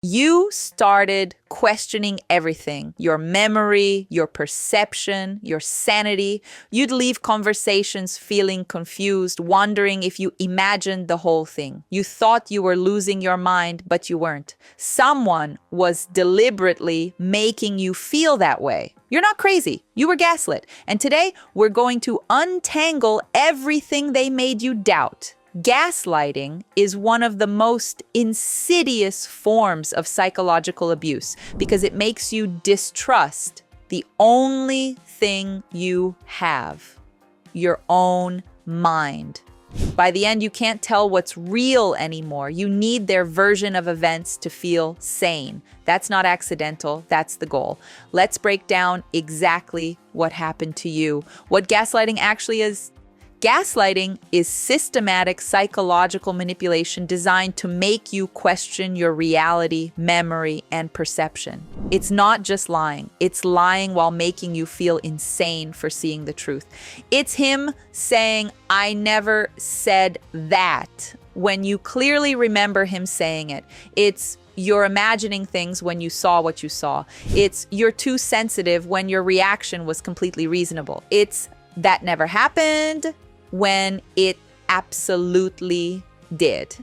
You started questioning everything, your memory, your perception, your sanity. You'd leave conversations feeling confused, wondering if you imagined the whole thing. You thought you were losing your mind, but you weren't. Someone was deliberately making you feel that way. You're not crazy. You were gaslit. And today, we're going to untangle everything they made you doubt. Gaslighting is one of the most insidious forms of psychological abuse because it makes you distrust the only thing you have, your own mind. By the end, you can't tell what's real anymore. You need their version of events to feel sane. That's not accidental. That's the goal. Let's break down exactly what happened to you, what gaslighting actually is. Gaslighting is systematic psychological manipulation designed to make you question your reality, memory, and perception. It's not just lying. It's lying while making you feel insane for seeing the truth. It's him saying, "I never said that," when you clearly remember him saying it. It's you're imagining things when you saw what you saw. It's you're too sensitive when your reaction was completely reasonable. It's that never happened when it absolutely did.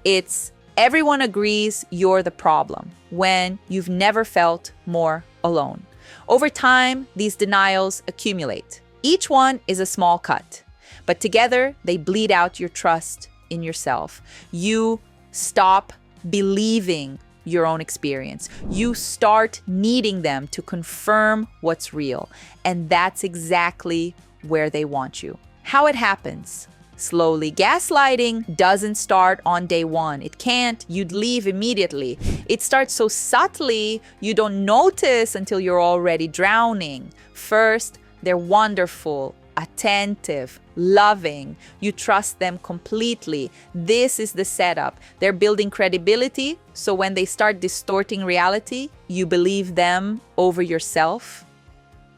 It's everyone agrees you're the problem when you've never felt more alone. Over time, these denials accumulate. Each one is a small cut, but together they bleed out your trust in yourself. You stop believing your own experience. You start needing them to confirm what's real, and that's exactly where they want you. How it happens? Slowly. Gaslighting doesn't start on day one. It can't. You'd leave immediately. It starts so subtly, you don't notice until you're already drowning. First, they're wonderful, attentive, loving. You trust them completely. This is the setup. They're building credibility, so when they start distorting reality, you believe them over yourself.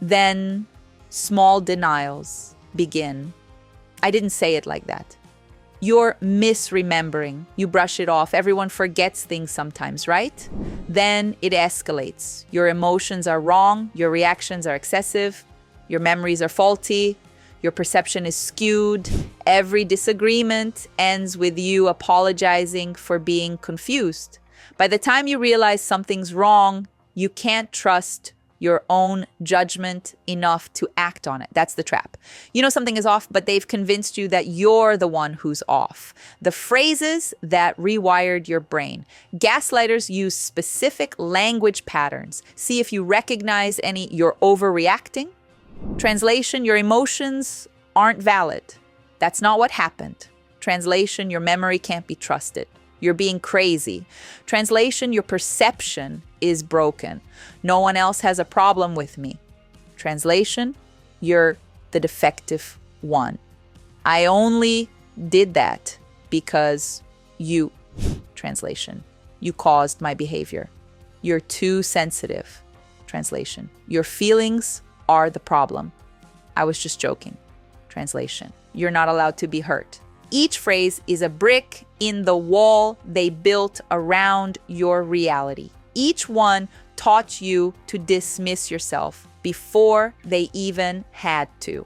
Then small denials begin. I didn't say it like that. You're misremembering. You brush it off. Everyone forgets things sometimes, right? Then it escalates. Your emotions are wrong. Your reactions are excessive. Your memories are faulty. Your perception is skewed. Every disagreement ends with you apologizing for being confused. By the time you realize something's wrong, you can't trust your own judgment enough to act on it. That's the trap. You know something is off, but they've convinced you that you're the one who's off. The phrases that rewired your brain. Gaslighters use specific language patterns. See if you recognize any. You're overreacting. Translation, your emotions aren't valid. That's not what happened. Translation, your memory can't be trusted. You're being crazy. Translation, your perception is broken. No one else has a problem with me. Translation, you're the defective one. I only did that because you. Translation, you caused my behavior. You're too sensitive. Translation, your feelings are the problem. I was just joking. Translation, you're not allowed to be hurt. Each phrase is a brick in the wall they built around your reality. Each one taught you to dismiss yourself before they even had to.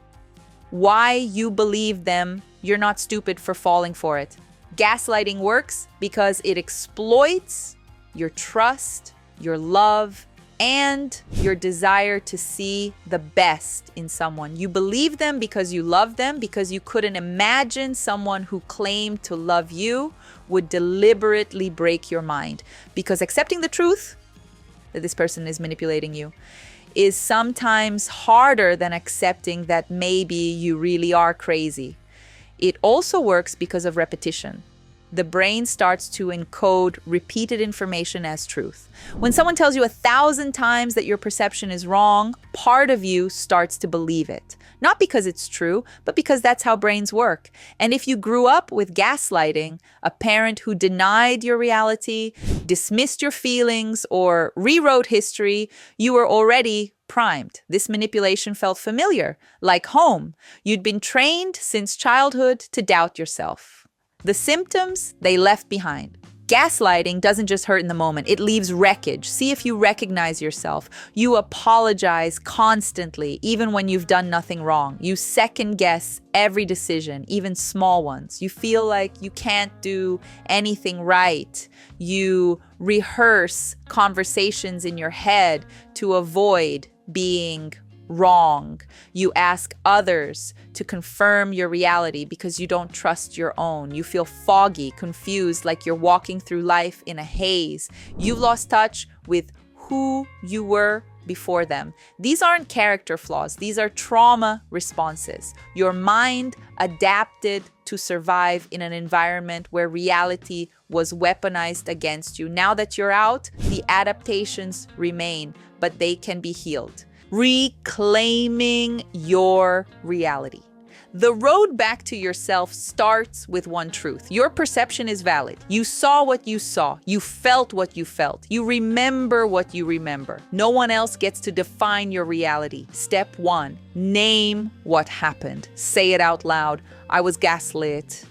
Why you believe them, you're not stupid for falling for it. Gaslighting works because it exploits your trust, your love, and your desire to see the best in someone. You believe them because you love them, because you couldn't imagine someone who claimed to love you would deliberately break your mind. Because accepting the truth that this person is manipulating you is sometimes harder than accepting that maybe you really are crazy. It also works because of repetition. The brain starts to encode repeated information as truth. When someone tells you 1,000 times that your perception is wrong, part of you starts to believe it. Not because it's true, but because that's how brains work. And if you grew up with gaslighting, a parent who denied your reality, dismissed your feelings, or rewrote history, you were already primed. This manipulation felt familiar, like home. You'd been trained since childhood to doubt yourself. The symptoms they left behind. Gaslighting doesn't just hurt in the moment, it leaves wreckage. See if you recognize yourself. You apologize constantly, even when you've done nothing wrong. You second guess every decision, even small ones. You feel like you can't do anything right. You rehearse conversations in your head to avoid being wrong. You ask others to confirm your reality because you don't trust your own. You feel foggy, confused, like you're walking through life in a haze. You've lost touch with who you were before them. These aren't character flaws. These are trauma responses. Your mind adapted to survive in an environment where reality was weaponized against you. Now that you're out, the adaptations remain, but they can be healed. Reclaiming your reality. The road back to yourself starts with one truth. Your perception is valid. You saw what you saw. You felt what you felt. You remember what you remember. No one else gets to define your reality. Step 1, name what happened. Say it out loud. I was gaslit.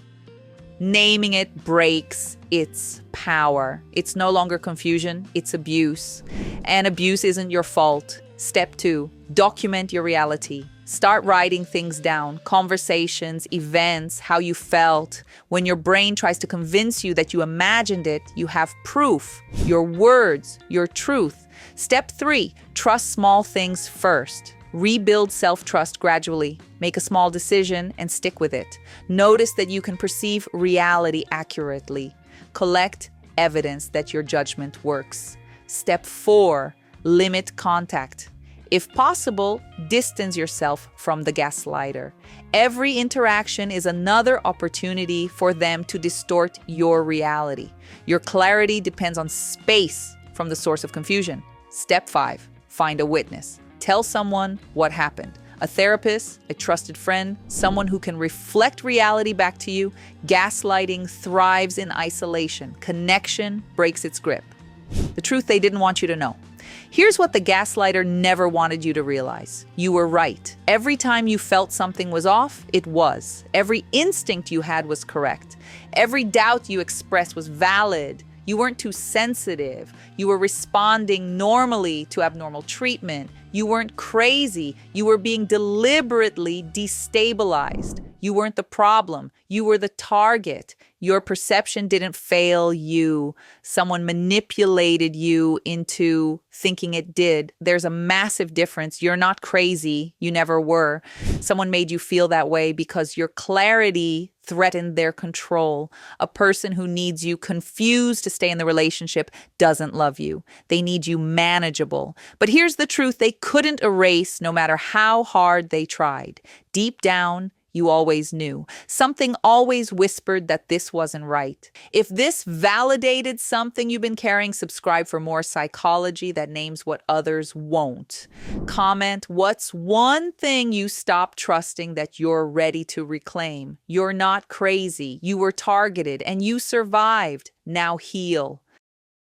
Naming it breaks its power. It's no longer confusion, it's abuse. And abuse isn't your fault. Step 2, document your reality. Start writing things down, conversations, events, how you felt. When your brain tries to convince you that you imagined it, you have proof, your words, your truth. Step 3, trust small things first. Rebuild self-trust gradually. Make a small decision and stick with it. Notice that you can perceive reality accurately. Collect evidence that your judgment works. Step 4, limit contact. If possible, distance yourself from the gaslighter. Every interaction is another opportunity for them to distort your reality. Your clarity depends on space from the source of confusion. Step 5, find a witness. Tell someone what happened. A therapist, a trusted friend, someone who can reflect reality back to you. Gaslighting thrives in isolation. Connection breaks its grip. The truth they didn't want you to know. Here's what the gaslighter never wanted you to realize. You were right. Every time you felt something was off, it was. Every instinct you had was correct. Every doubt you expressed was valid. You weren't too sensitive. You were responding normally to abnormal treatment. You weren't crazy. You were being deliberately destabilized. You weren't the problem. You were the target. Your perception didn't fail you. Someone manipulated you into thinking it did. There's a massive difference. You're not crazy. You never were. Someone made you feel that way because your clarity threatened their control. A person who needs you confused to stay in the relationship doesn't love you. They need you manageable. But here's the truth they couldn't erase no matter how hard they tried. Deep down, you always knew. Something always whispered that this wasn't right. If this validated something you've been carrying, subscribe for more psychology that names what others won't. Comment, what's one thing you stopped trusting that you're ready to reclaim? You're not crazy. You were targeted and you survived. Now heal.